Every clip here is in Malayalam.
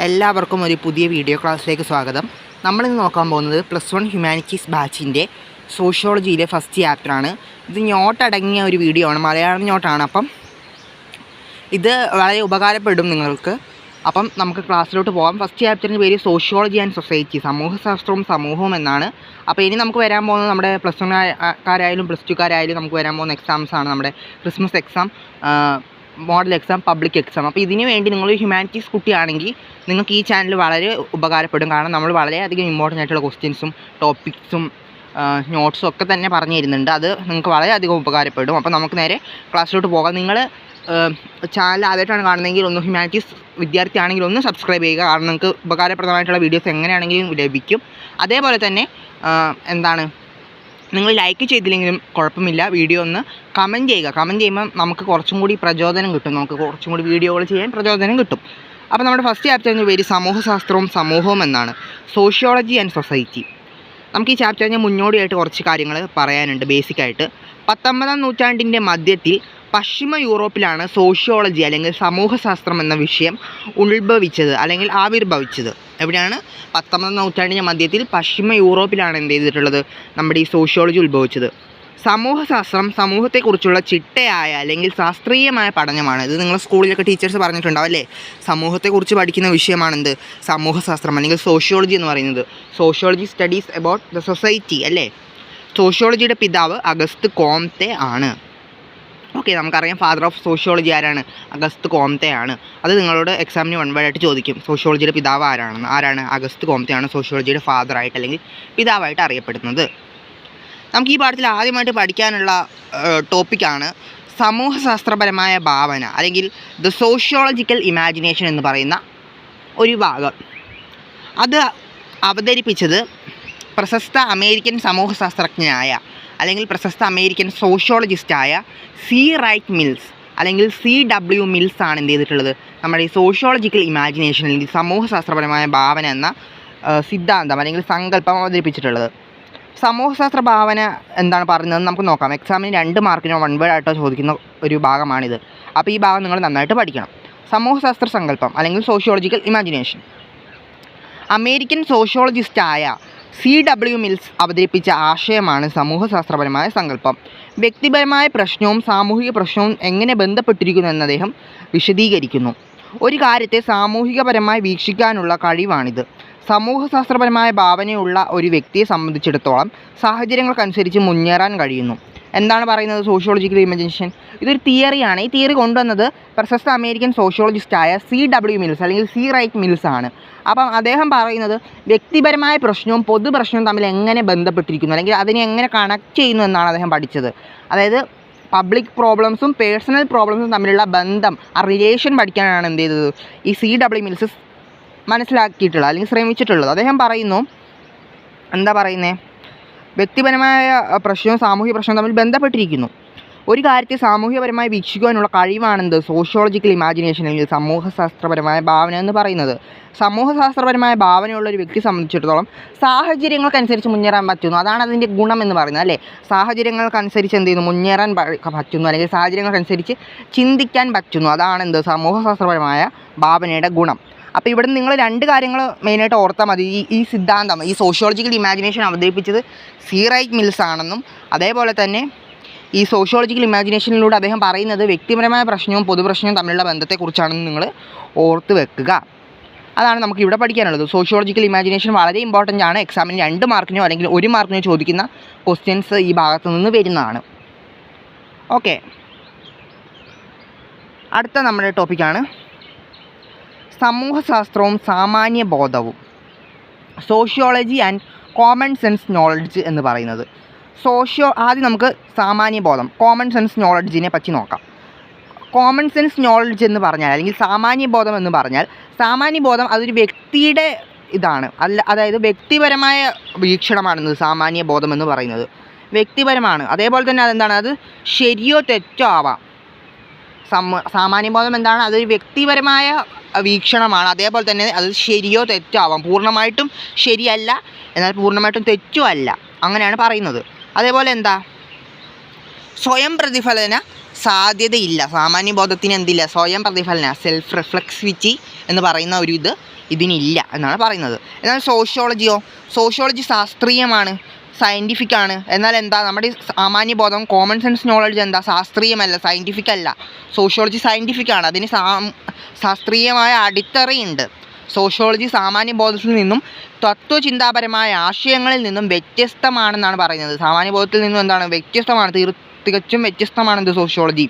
എല്ലാവർക്കും ഒരു പുതിയ വീഡിയോ ക്ലാസ്സിലേക്ക് സ്വാഗതം. നമ്മളിന്ന് നോക്കാൻ പോകുന്നത് +1 ഹ്യൂമാനിറ്റീസ് ബാച്ചിൻ്റെ സോഷ്യോളജിയിലെ ഫസ്റ്റ് ചാപ്റ്ററാണ്. ഇത് നോട്ടടങ്ങിയ ഒരു വീഡിയോ ആണ്, മലയാളം നോട്ടാണ്. അപ്പം ഇത് വളരെ ഉപകാരപ്പെടും നിങ്ങൾക്ക്. അപ്പം നമുക്ക് ക്ലാസ്സിലോട്ട് പോകാം. ഫസ്റ്റ് ചാപ്റ്ററിൻ്റെ പേര് സോഷ്യോളജി ആൻഡ് സൊസൈറ്റി, സമൂഹശാസ്ത്രവും സമൂഹവും എന്നാണ്. അപ്പോൾ ഇനി നമുക്ക് വരാൻ പോകുന്നത് നമ്മുടെ +1കാരായാലും +2കാരായാലും നമുക്ക് വരാൻ പോകുന്ന എക്സാംസാണ്. നമ്മുടെ Christmas exam, model exam, public exam. അപ്പോൾ ഇതിനു വേണ്ടി നിങ്ങൾ ഹ്യൂമാനിറ്റീസ് കുട്ടിയാണെങ്കിൽ നിങ്ങൾക്ക് ഈ ചാനൽ വളരെ ഉപകാരപ്പെടും. കാരണം നമ്മൾ വളരെയധികം ഇമ്പോർട്ടൻ്റ് ആയിട്ടുള്ള ക്വസ്റ്റ്യൻസും ടോപ്പിക്സും നോട്ട്സും ഒക്കെ തന്നെ പറഞ്ഞു തരുന്നുണ്ട്. അത് നിങ്ങൾക്ക് വളരെയധികം ഉപകാരപ്പെടും. അപ്പോൾ നമുക്ക് നേരെ ക്ലാസ്സിലോട്ട് പോകാം. നിങ്ങൾ ചാനൽ ആദ്യമായിട്ടാണ് കാണുന്നതെങ്കിൽ ഒന്ന് ഹ്യൂമാനിറ്റീസ് വിദ്യാർത്ഥിയാണെങ്കിൽ ഒന്ന് സബ്സ്ക്രൈബ് ചെയ്യുക. കാരണം നിങ്ങൾക്ക് ഉപകാരപ്രദമായിട്ടുള്ള വീഡിയോസ് എങ്ങനെയാണെങ്കിലും ലഭിക്കും. അതേപോലെ തന്നെ നിങ്ങൾ ലൈക്ക് ചെയ്തില്ലെങ്കിലും കുഴപ്പമില്ല, വീഡിയോ ഒന്ന് കമൻറ്റ് ചെയ്യുക. കമൻറ്റ് ചെയ്യുമ്പോൾ നമുക്ക് കുറച്ചും കൂടി പ്രചോദനം കിട്ടും, നമുക്ക് കുറച്ചും കൂടി വീഡിയോകൾ ചെയ്യാൻ പ്രചോദനം കിട്ടും. അപ്പോൾ നമ്മുടെ ഫസ്റ്റ് ചാപ്റ്ററിൻ്റെ പേര് സമൂഹശാസ്ത്രവും സമൂഹവും എന്നാണ്, സോഷ്യോളജി ആൻഡ് സൊസൈറ്റി. നമുക്ക് ഈ ചാപ്റ്ററിന് മുന്നോടിയായിട്ട് കുറച്ച് കാര്യങ്ങൾ പറയാനുണ്ട്. ബേസിക്കായിട്ട് 19-ാം നൂറ്റാണ്ടിൻ്റെ മധ്യത്തിൽ പശ്ചിമ യൂറോപ്പിലാണ് സോഷ്യോളജി അല്ലെങ്കിൽ സമൂഹശാസ്ത്രം എന്ന വിഷയം ഉത്ഭവിച്ചത് അല്ലെങ്കിൽ ആവിർഭവിച്ചത്. എവിടെയാണ്? 19-ാം നൂറ്റാണ്ടിൻ്റെ മധ്യത്തിൽ പശ്ചിമ യൂറോപ്പിലാണ് എന്ത് ചെയ്തിട്ടുള്ളത്, നമ്മുടെ ഈ സോഷ്യോളജി ഉത്ഭവിച്ചത്. സമൂഹശാസ്ത്രം സമൂഹത്തെക്കുറിച്ചുള്ള ചിട്ടയായ അല്ലെങ്കിൽ ശാസ്ത്രീയമായ പഠനമാണ്. ഇത് നിങ്ങൾ സ്കൂളിലൊക്കെ ടീച്ചേഴ്സ് പറഞ്ഞിട്ടുണ്ടാവും അല്ലേ? സമൂഹത്തെക്കുറിച്ച് പഠിക്കുന്ന വിഷയമാണെന്ത്? സമൂഹശാസ്ത്രം അല്ലെങ്കിൽ സോഷ്യോളജി എന്ന് പറയുന്നത്. Sociology studies about the society അല്ലേ? സോഷ്യോളജിയുടെ പിതാവ് അഗസ്ത് കോംതെ ആണ്. ഓക്കെ, നമുക്കറിയാം ഫാദർ ഓഫ് സോഷ്യോളജി ആരാണ്? അഗസ്ത് കോംതെ ആണ്. അത് നിങ്ങളോട് എക്സാമിന് 1 വേർഡായിട്ട് ചോദിക്കും. സോഷ്യോളജിയുടെ പിതാവ് ആരാണ്? അഗസ്ത് കോംതെ ആണ് സോഷ്യോളജിയുടെ ഫാദറായിട്ട് അല്ലെങ്കിൽ പിതാവായിട്ട് അറിയപ്പെടുന്നത്. നമുക്ക് ഈ പാഠത്തിൽ ആദ്യമായിട്ട് പഠിക്കാനുള്ള ടോപ്പിക്കാണ് സമൂഹശാസ്ത്രപരമായ ഭാവന അല്ലെങ്കിൽ ദ സോഷ്യോളജിക്കൽ ഇമാജിനേഷൻ എന്ന് പറയുന്ന ഒരു ഭാഗം. അത് അവതരിപ്പിച്ചത് പ്രശസ്ത അമേരിക്കൻ സമൂഹശാസ്ത്രജ്ഞനായ അല്ലെങ്കിൽ പ്രശസ്ത അമേരിക്കൻ സോഷ്യോളജിസ്റ്റായ സി റൈറ്റ് മിൽസ് അല്ലെങ്കിൽ CW മിൽസ് ആണ് എന്ത് ചെയ്തിട്ടുള്ളത്, നമ്മുടെ ഈ സോഷ്യോളജിക്കൽ ഇമാജിനേഷൻ അല്ലെങ്കിൽ സമൂഹശാസ്ത്രപരമായ ഭാവന എന്ന സിദ്ധാന്തം അല്ലെങ്കിൽ സങ്കല്പം അവതരിപ്പിച്ചിട്ടുള്ളത്. സമൂഹശാസ്ത്ര ഭാവന എന്താണ് പറയുന്നത് നമുക്ക് നോക്കാം. എക്സാമിന് 2 മാർക്കിനോ 1 വേർഡായിട്ടോ ചോദിക്കുന്ന ഒരു ഭാഗമാണിത്. അപ്പോൾ ഈ ഭാഗം നിങ്ങൾ നന്നായിട്ട് പഠിക്കണം. സമൂഹശാസ്ത്ര സങ്കല്പം അല്ലെങ്കിൽ സോഷ്യോളജിക്കൽ ഇമാജിനേഷൻ. അമേരിക്കൻ സോഷ്യോളജിസ്റ്റായ CW മിൽസ് അവതരിപ്പിച്ച ആശയമാണ് സമൂഹശാസ്ത്രപരമായ സങ്കല്പം. വ്യക്തിപരമായ പ്രശ്നവും സാമൂഹിക പ്രശ്നവും എങ്ങനെ ബന്ധപ്പെട്ടിരിക്കുന്നു എന്ന് അദ്ദേഹം വിശദീകരിക്കുന്നു. ഒരു കാര്യത്തെ സാമൂഹികപരമായി വീക്ഷിക്കാനുള്ള കഴിവാണിത്. സമൂഹശാസ്ത്രപരമായ ഭാവനയുള്ള ഒരു വ്യക്തിയെ സംബന്ധിച്ചിടത്തോളം സാഹചര്യങ്ങൾക്കനുസരിച്ച് മുന്നേറാൻ കഴിയുന്നു. എന്താണ് പറയുന്നത് സോഷ്യോളജിക്കൽ ഇമാജിനേഷൻ? ഇതൊരു തിയറിയാണ്. ഈ തിയറി കൊണ്ടുവന്നത് പ്രശസ്ത അമേരിക്കൻ സോഷ്യോളജിസ്റ്റായ CW മിൽസ് അല്ലെങ്കിൽ സി റൈറ്റ് മിൽസ് ആണ്. അപ്പം അദ്ദേഹം പറയുന്നത് വ്യക്തിപരമായ പ്രശ്നവും പൊതുപ്രശ്നവും തമ്മിൽ എങ്ങനെ ബന്ധപ്പെട്ടിരിക്കുന്നു അല്ലെങ്കിൽ അതിനെ എങ്ങനെ കണക്ട് ചെയ്യുന്നു എന്നാണ് അദ്ദേഹം പഠിച്ചത്. അതായത് പബ്ലിക് പ്രോബ്ലംസും പേഴ്സണൽ പ്രോബ്ലംസും തമ്മിലുള്ള ബന്ധം, ആ റിലേഷൻ പഠിക്കാനാണ് എന്ത് ചെയ്തത് ഈ CW മിൽസ് മനസ്സിലാക്കിയിട്ടുള്ളത് അല്ലെങ്കിൽ ശ്രമിച്ചിട്ടുള്ളത്. അദ്ദേഹം പറയുന്നു, എന്താ പറയുന്നത്, വ്യക്തിപരമായ പ്രശ്നവും സാമൂഹിക പ്രശ്നവും തമ്മിൽ ബന്ധപ്പെട്ടിരിക്കുന്നു. ഒരു കാര്യത്തെ സാമൂഹികപരമായി വീക്ഷിക്കുവാനുള്ള കഴിവാണെന്ത് സോഷ്യോളജിക്കൽ ഇമാജിനേഷൻ അല്ലെങ്കിൽ സമൂഹശാസ്ത്രപരമായ ഭാവന എന്ന് പറയുന്നത്. സമൂഹശാസ്ത്രപരമായ ഭാവനയുള്ള ഒരു വ്യക്തിയെ സംബന്ധിച്ചിടത്തോളം സാഹചര്യങ്ങൾക്കനുസരിച്ച് മുന്നേറാൻ പറ്റുന്നു. അതാണ് അതിൻ്റെ ഗുണം എന്ന് പറയുന്നത് അല്ലേ? സാഹചര്യങ്ങൾക്കനുസരിച്ച് എന്ത് ചെയ്യുന്നു, മുന്നേറാൻ പറ്റുന്നു അല്ലെങ്കിൽ സാഹചര്യങ്ങൾക്കനുസരിച്ച് ചിന്തിക്കാൻ പറ്റുന്നു. അതാണ് എന്ത് സമൂഹശാസ്ത്രപരമായ ഭാവനയുടെ ഗുണം. അപ്പോൾ ഇവിടെ നിങ്ങൾ 2 കാര്യങ്ങൾ മെയിനായിട്ട് ഓർത്താൽ മതി. ഈ സിദ്ധാന്തം, ഈ സോഷ്യോളജിക്കൽ ഇമാജിനേഷൻ അവതരിപ്പിച്ചത് സി റൈറ്റ് മിൽസ് ആണെന്നും അതേപോലെ തന്നെ ഈ സോഷ്യോളജിക്കൽ ഇമാജിനേഷനിലൂടെ അദ്ദേഹം പറയുന്നത് വ്യക്തിപരമായ പ്രശ്നവും പൊതുപ്രശ്നവും തമ്മിലുള്ള ബന്ധത്തെക്കുറിച്ചാണെന്ന് നിങ്ങൾ ഓർത്ത് വെക്കുക. അതാണ് നമുക്ക് ഇവിടെ പഠിക്കാനുള്ളത്. സോഷ്യോളജിക്കൽ ഇമാജിനേഷൻ വളരെ ഇമ്പോർട്ടൻ്റ് ആണ്. എക്സാമിന് 2 മാർക്കിനോ അല്ലെങ്കിൽ 1 മാർക്കിനോ ചോദിക്കുന്ന ക്വസ്റ്റ്യൻസ് ഈ ഭാഗത്തു നിന്ന് വരുന്നതാണ്. ഓക്കെ, അടുത്ത നമ്മുടെ ടോപ്പിക്കാണ് സമൂഹശാസ്ത്രവും സാമാന്യബോധവും, sociology and common sense knowledge എന്ന് പറയുന്നത്. ആദ്യം നമുക്ക് സാമാന്യബോധം, കോമൺ സെൻസ് നോളജിനെ പറ്റി നോക്കാം. കോമൺ സെൻസ് നോളജ് എന്ന് പറഞ്ഞാൽ അല്ലെങ്കിൽ സാമാന്യബോധം എന്ന് പറഞ്ഞാൽ, സാമാന്യബോധം അതൊരു വ്യക്തിയുടെ ഇതാണ്, അതായത് വ്യക്തിപരമായ വീക്ഷണമാണെന്നത് സാമാന്യബോധം എന്ന് പറയുന്നത്. വ്യക്തിപരമാണ്. അതേപോലെ തന്നെ അതെന്താണ്, അത് ശരിയോ തെറ്റോ ആവാം. സാമാന്യബോധം എന്താണ്? അതൊരു വ്യക്തിപരമായ വീക്ഷണമാണ്. അതേപോലെ തന്നെ അത് ശരിയോ തെറ്റോ ആവാം. പൂർണ്ണമായിട്ടും ശരിയല്ല, എന്നാൽ പൂർണ്ണമായിട്ടും തെറ്റും അല്ല, അങ്ങനെയാണ് പറയുന്നത്. അതേപോലെ എന്താ, സ്വയം പ്രതിഫലന സാധ്യതയില്ല. സാമാന്യബോധത്തിന് എന്തില്ല? സ്വയം പ്രതിഫലന, സെൽഫ് റിഫ്ലെക്സിവിറ്റി എന്ന് പറയുന്ന ഒരു ഇതിനില്ല എന്നാണ് പറയുന്നത്. എന്നാൽ സോഷ്യോളജി ശാസ്ത്രീയമാണ്, സയൻറ്റിഫിക് ആണ്. എന്നാൽ എന്താ, നമ്മുടെ സാമാന്യബോധം, കോമൺ സെൻസ് നോളജ് എന്താ, ശാസ്ത്രീയമല്ല, സയൻറ്റിഫിക് അല്ല. സോഷ്യോളജി സയൻറ്റിഫിക് ആണ്, അതിന് ശാസ്ത്രീയമായ അടിത്തറയുണ്ട്. സോഷ്യോളജി സാമാന്യബോധത്തിൽ നിന്നും തത്വചിന്താപരമായ ആശയങ്ങളിൽ നിന്നും വ്യത്യസ്തമാണെന്നാണ് പറയുന്നത്. സാമാന്യബോധത്തിൽ നിന്നും എന്താണ് വ്യത്യസ്തമാണ്, തികച്ചും വ്യത്യസ്തമാണെന്ന് സോഷ്യോളജി.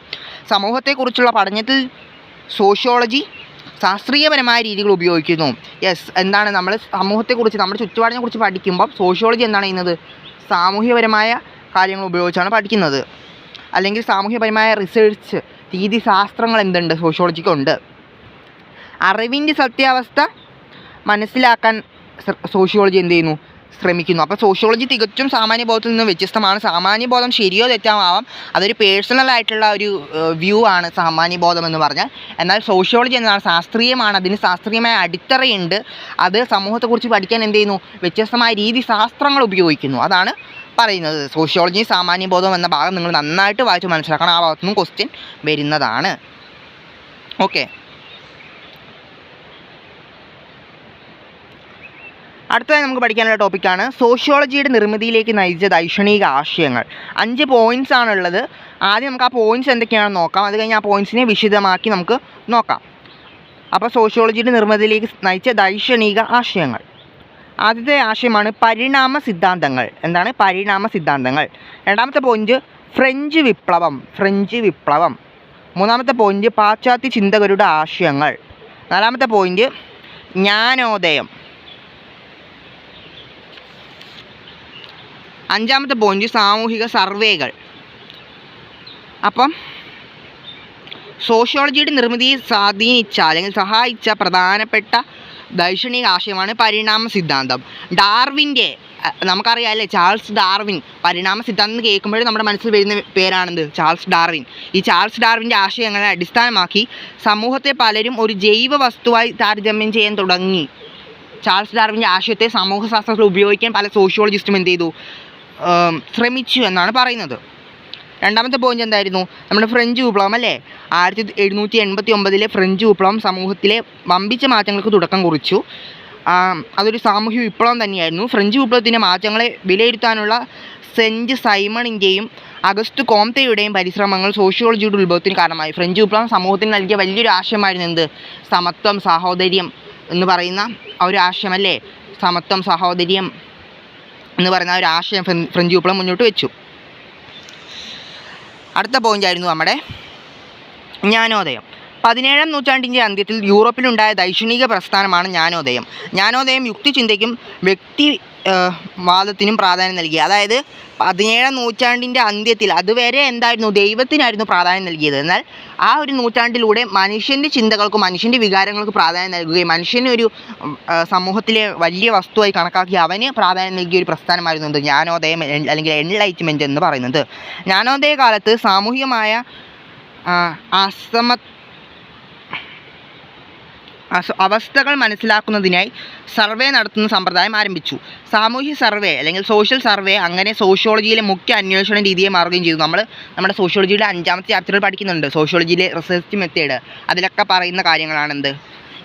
സമൂഹത്തെക്കുറിച്ചുള്ള പഠനത്തിൽ സോഷ്യോളജി ശാസ്ത്രീയപരമായ രീതികൾ ഉപയോഗിക്കുന്നു. എന്താണ്, നമ്മൾ സമൂഹത്തെക്കുറിച്ച്, നമ്മുടെ ചുറ്റുപാടിനെ കുറിച്ച് പഠിക്കുമ്പോൾ സോഷ്യോളജി എന്താണ് ചെയ്യുന്നത്, സാമൂഹ്യപരമായ കാര്യങ്ങൾ ഉപയോഗിച്ചാണ് പഠിക്കുന്നത്. അല്ലെങ്കിൽ സാമൂഹ്യപരമായ റിസർച്ച് രീതിശാസ്ത്രങ്ങൾ എന്തുണ്ട്, സോഷ്യോളജിക്കുണ്ട്. അറിവിൻ്റെ സത്യാവസ്ഥ മനസ്സിലാക്കാൻ സോഷ്യോളജി എന്ത് ചെയ്യുന്നു, ശ്രമിക്കുന്നു. അപ്പോൾ സോഷ്യോളജി തികച്ചും സാമാന്യബോധത്തിൽ നിന്ന് വ്യത്യസ്തമാണ്. സാമാന്യബോധം ശരിയോ തെറ്റാവാം, അതൊരു പേഴ്സണലായിട്ടുള്ള ഒരു വ്യൂ ആണ് സാമാന്യബോധം എന്ന് പറഞ്ഞാൽ. എന്നാൽ സോഷ്യോളജി എന്താണ്, ശാസ്ത്രീയമാണ്, അതിന് ശാസ്ത്രീയമായ അടിത്തറയുണ്ട്. അത് സമൂഹത്തെക്കുറിച്ച് പഠിക്കാൻ എന്ത് ചെയ്യുന്നു, വ്യത്യസ്തമായ രീതിശാസ്ത്രങ്ങൾ ഉപയോഗിക്കുന്നു. അതാണ് പറയുന്നത്. സോഷ്യോളജി സാമാന്യബോധം എന്ന ഭാഗം നിങ്ങൾ നന്നായിട്ട് വായിച്ച് മനസ്സിലാക്കണം. ആ ഭാഗത്തു നിന്നും ക്വസ്റ്റ്യൻ വരുന്നതാണ്. ഓക്കെ, അടുത്തതായി നമുക്ക് പഠിക്കാനുള്ള ടോപ്പിക്കാണ് സോഷ്യോളജിയുടെ നിർമ്മിതിയിലേക്ക് നയിച്ച ദൈക്ഷണിക ആശയങ്ങൾ. 5 പോയിൻറ്റ്സ് ആണുള്ളത്. ആദ്യം നമുക്ക് ആ പോയിൻറ്റ്സ് എന്തൊക്കെയാണെന്ന് നോക്കാം. അത് കഴിഞ്ഞ് ആ പോയിൻറ്റ്സിനെ വിശദമാക്കി നമുക്ക് നോക്കാം. അപ്പോൾ സോഷ്യോളജിയുടെ നിർമ്മിതിയിലേക്ക് നയിച്ച ദൈക്ഷണിക ആശയങ്ങൾ. ആദ്യത്തെ ആശയമാണ് പരിണാമ സിദ്ധാന്തങ്ങൾ. എന്താണ് പരിണാമ സിദ്ധാന്തങ്ങൾ? രണ്ടാമത്തെ പോയിൻറ്റ് ഫ്രഞ്ച് വിപ്ലവം. മൂന്നാമത്തെ പോയിൻറ്റ് പാശ്ചാത്യ ചിന്തകരുടെ ആശയങ്ങൾ. നാലാമത്തെ പോയിൻറ്റ് ജ്ഞാനോദയം. അഞ്ചാമത്തെ പോയിൻറ്റ് സാമൂഹിക സർവേകൾ. അപ്പം സോഷ്യോളജിയുടെ നിർമ്മിതിയെ സ്വാധീനിച്ച അല്ലെങ്കിൽ സഹായിച്ച പ്രധാനപ്പെട്ട ദൈക്ഷണിക ആശയമാണ് പരിണാമ സിദ്ധാന്തം. ഡാർവിൻ്റെ, നമുക്കറിയാം അല്ലേ, ചാൾസ് ഡാർവിൻ. പരിണാമ സിദ്ധാന്തം കേൾക്കുമ്പോഴും നമ്മുടെ മനസ്സിൽ വരുന്ന പേരാണെന്ത്, ചാൾസ് ഡാർവിൻ. ഈ ചാൾസ് ഡാർവിൻ്റെ ആശയങ്ങളെ അടിസ്ഥാനമാക്കി സമൂഹത്തെ പലരും ഒരു ജൈവ വസ്തുവായി താരതമ്യം ചെയ്യാൻ തുടങ്ങി. ചാൾസ് ഡാർവിൻ്റെ ആശയത്തെ സമൂഹശാസ്ത്രത്തിൽ ഉപയോഗിക്കാൻ പല സോഷ്യോളജിസ്റ്റും എന്ത് ചെയ്തു, ശ്രമിച്ചു എന്നാണ് പറയുന്നത്. രണ്ടാമത്തെ പോയിൻ്റ് എന്തായിരുന്നു, നമ്മുടെ ഫ്രഞ്ച് വിപ്ലവം അല്ലേ. 1789 ഫ്രഞ്ച് വിപ്ലവം സമൂഹത്തിലെ വമ്പിച്ച മാറ്റങ്ങൾക്ക് തുടക്കം കുറിച്ചു. അതൊരു സാമൂഹ്യ വിപ്ലവം തന്നെയായിരുന്നു. ഫ്രഞ്ച് വിപ്ലവത്തിൻ്റെ മാറ്റങ്ങളെ വിലയിരുത്താനുള്ള സെൻറ്റ് സൈമണിൻ്റെയും അഗസ്റ്റ് കോംതെയുടെയും പരിശ്രമങ്ങൾ സോഷ്യോളജിയുടെ ഉത്ഭവത്തിന് കാരണമായി. ഫ്രഞ്ച് വിപ്ലവം സമൂഹത്തിന് നൽകിയ വലിയൊരു ആശയമായിരുന്നു എന്ത്, സമത്വം, സാഹോദര്യം എന്ന് പറയുന്ന ആ ഒരു ആശയമല്ലേ. സമത്വം, സാഹോദര്യം എന്ന് പറയുന്ന ഒരു ആശയം ഫ്രഞ്ച് വിപ്ലവം മുന്നോട്ട് വെച്ചു. അടുത്ത പോയിൻ്റായിരുന്നു നമ്മുടെ ജ്ഞാനോദയം. 17-ാം നൂറ്റാണ്ടിൻ്റെ അന്ത്യത്തിൽ യൂറോപ്പിലുണ്ടായ ദൈക്ഷണിക പ്രസ്ഥാനമാണ് ജ്ഞാനോദയം യുക്തിചിന്തയ്ക്കും വ്യക്തിവാദത്തിനും പ്രാധാന്യം നൽകി. അതായത് 17-ാം നൂറ്റാണ്ടിൻ്റെ അന്ത്യത്തിൽ അതുവരെ എന്തായിരുന്നു, ദൈവത്തിനായിരുന്നു പ്രാധാന്യം നൽകിയത്. എന്നാൽ ആ ഒരു നൂറ്റാണ്ടിലൂടെ മനുഷ്യൻ്റെ ചിന്തകൾക്കും മനുഷ്യൻ്റെ വികാരങ്ങൾക്കും പ്രാധാന്യം നൽകുകയും മനുഷ്യനെ ഒരു സമൂഹത്തിലെ വലിയ വസ്തുവായി കണക്കാക്കി അവന് പ്രാധാന്യം നൽകിയ ഒരു പ്രസ്ഥാനമായിരുന്നു ജ്ഞാനോദയം അല്ലെങ്കിൽ എൻലൈറ്റ്മെൻറ്റ് എന്ന് പറയുന്നത്. ജ്ഞാനോദയ കാലത്ത് സാമൂഹികമായ അവസ്ഥകൾ മനസ്സിലാക്കുന്നതിനായി സർവേ നടത്തുന്ന സമ്പ്രദായം ആരംഭിച്ചു. സാമൂഹ്യ സർവേ അല്ലെങ്കിൽ സോഷ്യൽ സർവേ അങ്ങനെ സോഷ്യോളജിയിലെ മുഖ്യ അന്വേഷണ രീതിയെ മാറുകയും ചെയ്തു. നമ്മുടെ സോഷ്യോളജിയുടെ 5ാമത്തെ ചാപ്റ്ററിൽ പഠിക്കുന്നുണ്ട് സോഷ്യോളജിയിലെ റിസർച്ച് മെത്തേഡ്. അതിലൊക്കെ പറയുന്ന കാര്യങ്ങളാണെന്ത്,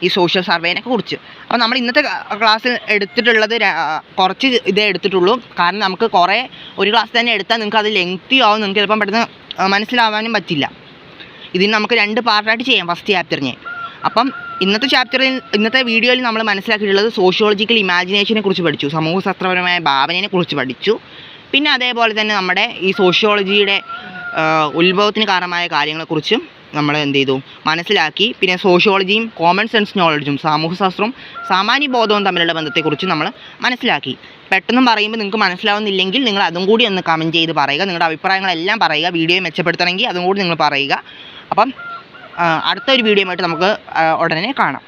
ഈ സോഷ്യൽ സർവേനെ കുറിച്ച്. അപ്പോൾ നമ്മൾ ഇന്നത്തെ ക്ലാസ്സിൽ എടുത്തിട്ടുള്ളത് കുറച്ച് ഇതേ എടുത്തിട്ടുള്ളൂ. കാരണം നമുക്ക് ഒരു ക്ലാസ് തന്നെ എടുത്താൽ നിങ്ങൾക്ക് അത് ലെങ്തി ആവും, നിങ്ങൾക്ക് ചിലപ്പം പെട്ടെന്ന് മനസ്സിലാവാനും പറ്റില്ല. ഇതിന് നമുക്ക് 2 പാർട്ടായിട്ട് ചെയ്യാം ഫസ്റ്റ് ചാപ്റ്ററിനെ. അപ്പം ഇന്നത്തെ വീഡിയോയിൽ നമ്മൾ മനസ്സിലാക്കിയിട്ടുള്ളത് സോഷ്യോളജിക്കൽ ഇമാജിനേഷനെ കുറിച്ച് പഠിച്ചു, സമൂഹശാസ്ത്രപരമായ ഭാവനയെ കുറിച്ച് പഠിച്ചു. പിന്നെ അതേപോലെ തന്നെ നമ്മുടെ ഈ സോഷ്യോളജിയുടെ ഉത്ഭവത്തിന് കാരണമായ കാര്യങ്ങളെക്കുറിച്ചും നമ്മൾ എന്ത് ചെയ്തു, മനസ്സിലാക്കി. പിന്നെ സോഷ്യോളജിയും കോമൺ സെൻസ് നോളജും സാമൂഹ്യശാസ്ത്രവും സാമാന്യബോധവും തമ്മിലുള്ള ബന്ധത്തെക്കുറിച്ച് നമ്മൾ മനസ്സിലാക്കി. പെട്ടെന്ന് പറയുമ്പോൾ നിങ്ങൾക്ക് മനസ്സിലാവുന്നില്ലെങ്കിൽ നിങ്ങൾ അതും കൂടി ഒന്ന് കമൻറ്റ് ചെയ്ത് പറയുക. നിങ്ങളുടെ അഭിപ്രായങ്ങളെല്ലാം പറയുക. വീഡിയോ മെച്ചപ്പെടുത്തണമെങ്കിൽ അതും കൂടി നിങ്ങൾ പറയുക. അപ്പം അടുത്തൊരു വീഡിയോയുമായിട്ട് നമുക്ക് ഉടനെ കാണാം.